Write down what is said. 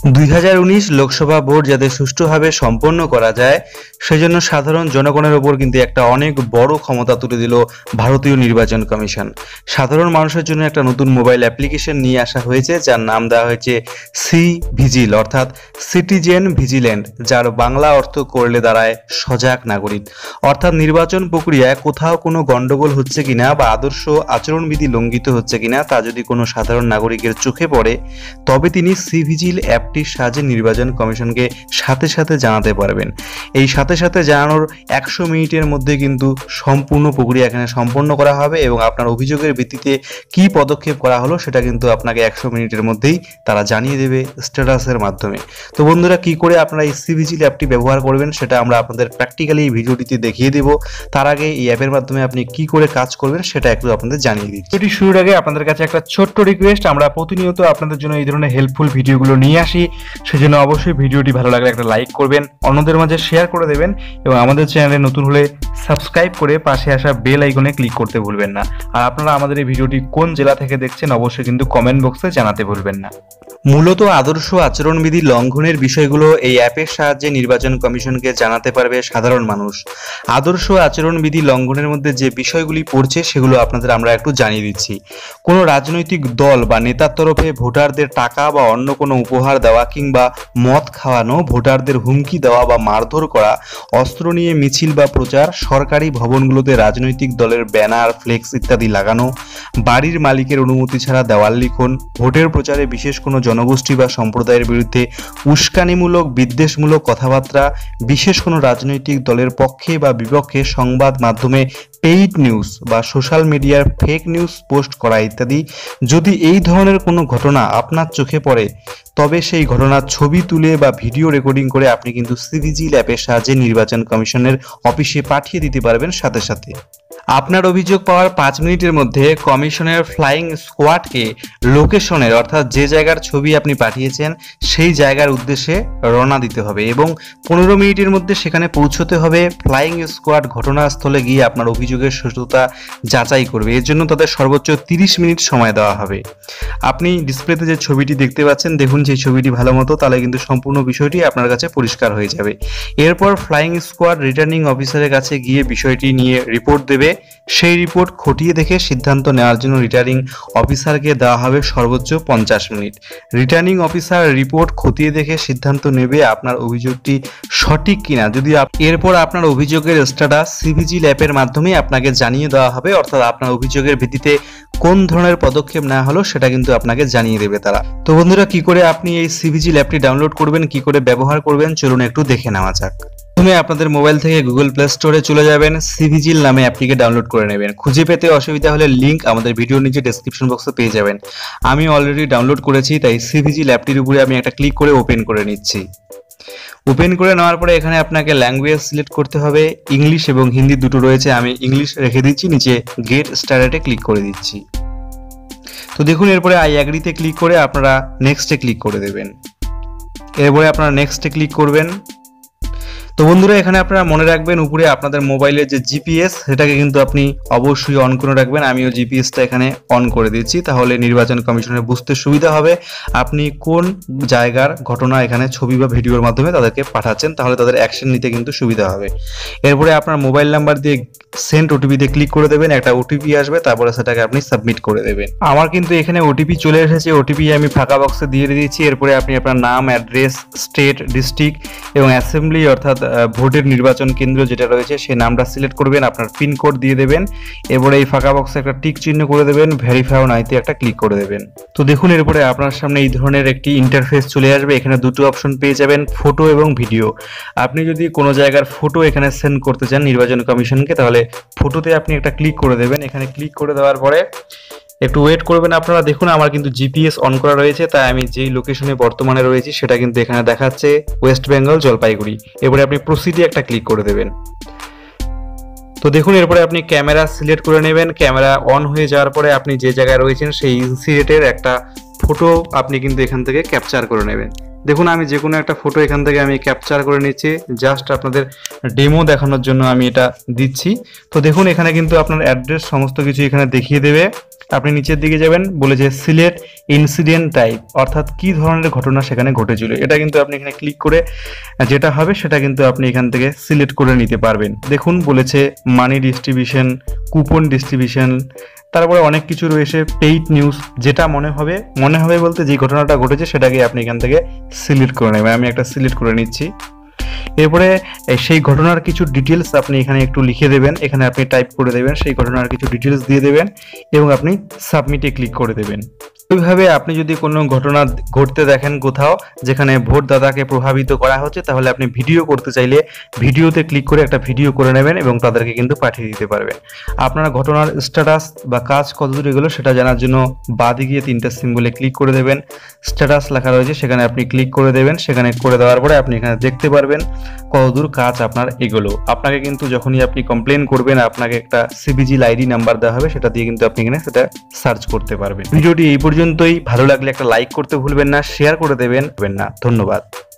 2019 Lok Sabha vote যাতে সুষ্ঠুভাবে সম্পন্ন করা যায় সেজন্য সাধারণ জনগণের উপর কিন্তু একটা অনেক বড় ক্ষমতা তুলে দিল ভারতীয় নির্বাচন কমিশন। সাধারণ মানুষের জন্য একটা নতুন মোবাইল অ্যাপ্লিকেশন নিয়ে আসা হয়েছে, যার নাম দেওয়া হয়েছে সি ভিজিল অর্থাৎ সিটিজেন ভিজিল্যান্ট, যার বাংলা অর্থ করলে দাঁড়ায় সজাগ নাগরিক। অর্থাৎ নির্বাচন প্রক্রিয়ায় কোথাও কোনো গন্ডগোল হচ্ছে কিনা বা আদর্শ আচরণবিধি লঙ্ঘিত হচ্ছে কিনা তা যদি কোনো সাধারণ নাগরিকের চোখে পড়ে, তবে তিনি সি ভিজিল অ্যাপটির সাহায্যে নির্বাচন কমিশনকে সাথে সাথে জানাতে পারবেন। এই সাথে সাথে জানানোর 100 মিনিটের মধ্যে কিন্তু সম্পূর্ণ প্রক্রিয়া এখানে সম্পন্ন করা হবে এবং আপনার অভিযোগের ভিত্তিতে কি পদক্ষেপ করা হলো সেটা কিন্তু আপনাকে 100 মিনিটের মধ্যেই তারা জানিয়ে দেবে স্ট্যাটাসের মাধ্যমে। তো বন্ধুরা, কি করে আপনারা এই সি ভিজিল অ্যাপটি ব্যবহার করবেন সেটা আমরা আপনাদের প্র্যাকটিক্যালি এই ভিডিওটিতে দেখিয়ে দেব। তার আগে এই অ্যাপের মাধ্যমে আপনি কি করে কাজ করবেন সেটা একটু আপনাদের জানিয়ে দিচ্ছি। এটি শুরুর আগে আপনাদের কাছে একটা ছোট্ট রিকোয়েস্ট, আমরা প্রতিনিয়ত আপনাদের জন্য এই ধরনের হেল্পফুল ভিডিওগুলো নিয়ে আসি, সেজন্য অবশ্যই ভিডিওটি ভালো লাগলে একটা লাইক করবেন, অন্যদের মাঝে শেয়ার করে দেবেন এবং আমাদের চ্যানেলে নতুন হলে সাবস্ক্রাইব করে পাশে আসা বেল আইকনে ক্লিক করতে ভুলবেন না। আর আপনারা আমাদের এই ভিডিওটি কোন জেলা থেকে দেখছেন অবশ্যই কিন্তু কমেন্ট বক্সে জানাতে ভুলবেন না। মূলত আদর্শ আচরণবিধি লঙ্ঘনের বিষয়গুলো এই অ্যাপের সাহায্যে নির্বাচন কমিশনকে জানাতে পারবে সাধারণ মানুষ। আদর্শ আচরণবিধি লঙ্ঘনের মধ্যে যে বিষয়গুলি পড়ছে সেগুলো আপনাদের আমরা একটু জানিয়ে দিচ্ছি। কোনো রাজনৈতিক দল বা নেতার তরফে ভোটারদের টাকা বা অন্য কোনো উপহার দেওয়া কিংবা মদ খাওয়ানো, ভোটারদের হুমকি দেওয়া বা মারধর করা, অস্ত্র নিয়ে মিছিল বা প্রচার, সরকারি ভবনগুলোতে রাজনৈতিক দলের ব্যানার, ফ্লেক্স ইত্যাদি লাগানো, বাড়ির মালিকের অনুমতি ছাড়া দেওয়াল লিখন, ভোটের প্রচারে বিশেষ কোনো জনগোষ্ঠী বা সম্প্রদায়ের বিরুদ্ধে উস্কানিমূলক বিদ্বেষমূলক কথাবার্তা, বিশেষ কোনো রাজনৈতিক দলের পক্ষে বা বিপক্ষে সংবাদ মাধ্যমে পেইড নিউজ বা সোশ্যাল মিডিয়ার ফেক নিউজ পোস্ট করা ইত্যাদি। যদি এই ধরনের কোনো ঘটনা আপনার চোখে পড়ে তবে সেই ঘটনার ছবি তুলে বা ভিডিও রেকর্ডিং করে আপনি কিন্তু সি ভিজিল অ্যাপের সাহায্যে নির্বাচন কমিশনের অফিসে পাঠিয়ে দিতে পারবেন সাথে সাথে। আপনার অভিযোগ পাওয়ার 5 মিনিটের মধ্যে কমিশনের ফ্লাইং স্কোয়াডকে লোকেশনের অর্থাৎ যে জায়গার ছবি আপনি পাঠিয়েছেন সেই জায়গার উদ্দেশ্যে রওনা দিতে হবে এবং 15 মিনিটের মধ্যে সেখানে পৌঁছতে হবে। ফ্লাইং স্কোয়াড ঘটনাস্থলে গিয়ে আপনার অভিযোগের সত্যতা যাচাই করবে। এর জন্য তাদের সর্বোচ্চ 30 মিনিট সময় দেওয়া হবে। আপনি ডিসপ্লেতে যে ছবিটি দেখতে পাচ্ছেন, দেখুন সেই ছবিটি ভালো মতো, তাহলে কিন্তু সম্পূর্ণ বিষয়টি আপনার কাছে পরিষ্কার হয়ে যাবে। এরপর ফ্লাইং স্কোয়াড রিটার্নিং অফিসারের কাছে গিয়ে বিষয়টি নিয়ে রিপোর্ট দেবে। সেই রিপোর্ট খতিয়ে দেখে সিদ্ধান্ত নেওয়ার জন্য রিটার্নিং অফিসারকে দেওয়া হবে সর্বোচ্চ 50 মিনিট। রিটার্নিং অফিসার রিপোর্ট খতিয়ে দেখে সিদ্ধান্ত নেবে আপনার অভিযোগটি সঠিক কিনা। যদি এরপর আপনার অভিযোগের স্ট্যাটাস সি ভিজিল অ্যাপের মাধ্যমে আপনাকে জানিয়ে দেওয়া হবে, অর্থাৎ আপনার অভিযোগের ভিত্তিতে কোন ধরনের পদক্ষেপ নেওয়া হলো সেটা কিন্তু আপনাকে জানিয়ে দেবে তারা। তো বন্ধুরা, কি করে আপনি এই সি ভিজিল অ্যাপটি ডাউনলোড করবেন, কি করে ব্যবহার করবেন, চলুন একটু দেখে নেওয়া যাক। প্রথমে আপনাদের মোবাইল থেকে গুগল প্লে স্টোরে চলে যাবেন, সি ভিজিল নামে অ্যাপটিকে ডাউনলোড করে নেবেন। খুঁজে পেতে অসুবিধা হলে লিংক আমাদের ভিডিওর নিচে ডেসক্রিপশন বক্সে পেয়ে যাবেন। আমি অলরেডি ডাউনলোড করেছি, তাই সি ভিজিল অ্যাপটির উপরে আমি একটা ক্লিক করে ওপেন করে নিচ্ছি। ওপেন করে নেওয়ার পরে এখানে আপনাকে ল্যাঙ্গুয়েজ সিলেক্ট করতে হবে, ইংলিশ এবং হিন্দি দুটো রয়েছে, আমি ইংলিশ রেখে দিচ্ছি। নিচে গেট স্টার্টেডে ক্লিক করে দিচ্ছি। তো দেখুন, এরপরে আই অ্যাগ্রিতে ক্লিক করে আপনারা নেক্সটে ক্লিক করে দেবেন। এরপরে আপনারা নেক্সটে ক্লিক করবেন। তো বন্ধুরা, এখানে আপনারা মনে রাখবেন উপরে আপনাদের মোবাইলের যে জিপিএস সেটাকে কিন্তু আপনি অবশ্যই অন করে রাখবেন। আমিও জিপিএসটা এখানে অন করে দিচ্ছি, তাহলে নির্বাচন কমিশনের বুঝতে সুবিধা হবে আপনি কোন জায়গার ঘটনা এখানে ছবি বা ভিডিওর মাধ্যমে তাদেরকে পাঠাচ্ছেন, তাহলে তাদের অ্যাকশন নিতে কিন্তু সুবিধা হবে। এরপরে আপনার মোবাইল নাম্বার দিয়ে সেন্ড ওটিপিতে ক্লিক করে দেবেন, একটা ওটিপি আসবে, তারপরে সেটাকে আপনি সাবমিট করে দেবেন। আমার কিন্তু এখানে ওটিপি চলে এসেছে, ওটিপি আমি ফাঁকা বক্সে দিয়ে দিয়েছি। এরপরে আপনি আপনার নাম, অ্যাড্রেস, স্টেট, ডিস্ট্রিক্ট এবং অ্যাসেম্বলি অর্থাৎ ভোটের নির্বাচন কেন্দ্র যেটা রয়েছে সেই নামটা সিলেক্ট করবেন, আপনার পিন কোড দিয়ে দেবেন। এরপরে এই ফাঁকা বক্সে একটা টিক চিহ্ন করে দেবেন, ভেরিফাই অন আইতে একটা ক্লিক করে দেবেন। তো দেখুন, এরপরে আপনার সামনে এই ধরনের একটি ইন্টারফেস চলে আসবে। এখানে দুটো অপশন পেয়ে যাবেন, ফটো এবং ভিডিও। আপনি যদি কোনো জায়গার ফটো এখানে সেন্ড করতে চান নির্বাচন কমিশনকে, তাহলে ফটোতে আপনি একটা ক্লিক করে দেবেন। এখানে ক্লিক করে দেওয়ার পরে একটু ওয়েট করবেন আপনারা। দেখুন, আমার কিন্তু জিপিএস অন করা রয়েছে, তাই আমি যেই লোকেশনে বর্তমানে রয়েছি সেটা কিন্তু এখানে দেখাচ্ছে ওয়েস্ট বেঙ্গল জলপাইগুড়ি। এরপরে আপনি প্রসিডে একটা ক্লিক করে দেবেন। তো দেখুন, এরপরে আপনি ক্যামেরা সিলেক্ট করে নেবেন। ক্যামেরা অন হয়ে যাওয়ার পরে আপনি যে জায়গায় রয়েছেন সেই ইনসিডেন্টের একটা ফটো আপনি কিন্তু এখান থেকে ক্যাপচার করে নেবেন। দেখুন আমি যে কোনো একটা ফটো এখান থেকে আমি ক্যাপচার করে নিচ্ছি, জাস্ট আপনাদের ডেমো দেখানোর জন্য আমি এটা দিচ্ছি। তো দেখুন এখানে কিন্তু আপনার অ্যাড্রেস সমস্ত কিছু এখানে দেখিয়ে দেবে। আপনি নিচের দিকে যাবেন, বলেছে সিলেক্ট ইনসিডেন্ট টাইপ, অর্থাৎ কি ধরনের ঘটনা সেখানে ঘটেছিল। এটা কিন্তু আপনি এখানে ক্লিক করে যেটা হবে সেটা কিন্তু আপনি এখান থেকে সিলেক্ট করে নিতে পারবেন। দেখুন বলেছে মানি ডিস্ট্রিবিউশন, কুপন ডিস্ট্রিবিউশন, তারপরে অনেক কিছু রয়েছে, পেইড নিউজ। যেটা মনে হবে বলতে যে ঘটনাটা ঘটেছে সেটাকে আপনি এখান থেকে সিলেক্ট করে নেবেন। আমি একটা সিলেক্ট করে নিচ্ছি। এরপরে সেই ঘটনার কিছু ডিটেলস আপনি এখানে একটু লিখে দেবেন, এখানে আপনি টাইপ করে দেবেন, সেই ঘটনার কিছু ডিটেলস দিয়ে দেবেন এবং আপনি সাবমিটে ক্লিক করে দেবেন। ওইভাবে আপনি যদি কোনো ঘটনা ঘটতে দেখেন কোথাও যেখানে ভোটদাতাকে প্রভাবিত করা হচ্ছে, তাহলে আপনি ভিডিও করতে চাইলে ভিডিওতে ক্লিক করে একটা ভিডিও করে নেবেন এবং তাদেরকে কিন্তু পাঠিয়ে দিতে পারবেন। আপনার ঘটনার স্ট্যাটাস বা কাজ কতদূর এগুলো সেটা জানার জন্য বাঁদিকে গিয়ে 3টা সিম্বলে ক্লিক করে দেবেন, স্ট্যাটাস লেখা রয়েছে সেখানে আপনি ক্লিক করে দেবেন। সেখানে করে দেওয়ার পরে আপনি এখানে দেখতে পারবেন কতদূর কাজ আপনার এগুলো। আপনাকে কিন্তু যখনই আপনি কমপ্লেন করবেন আপনাকে একটা সিবিজিল আইডি নাম্বার দেওয়া হবে, সেটা দিয়ে কিন্তু আপনি এখানে সেটা সার্চ করতে পারবেন। ভিডিওটি এই পর্যন্তই। ভালো লাগলে একটা লাইক করতে ভুলবেন না, শেয়ার করে দেবেন না। ধন্যবাদ।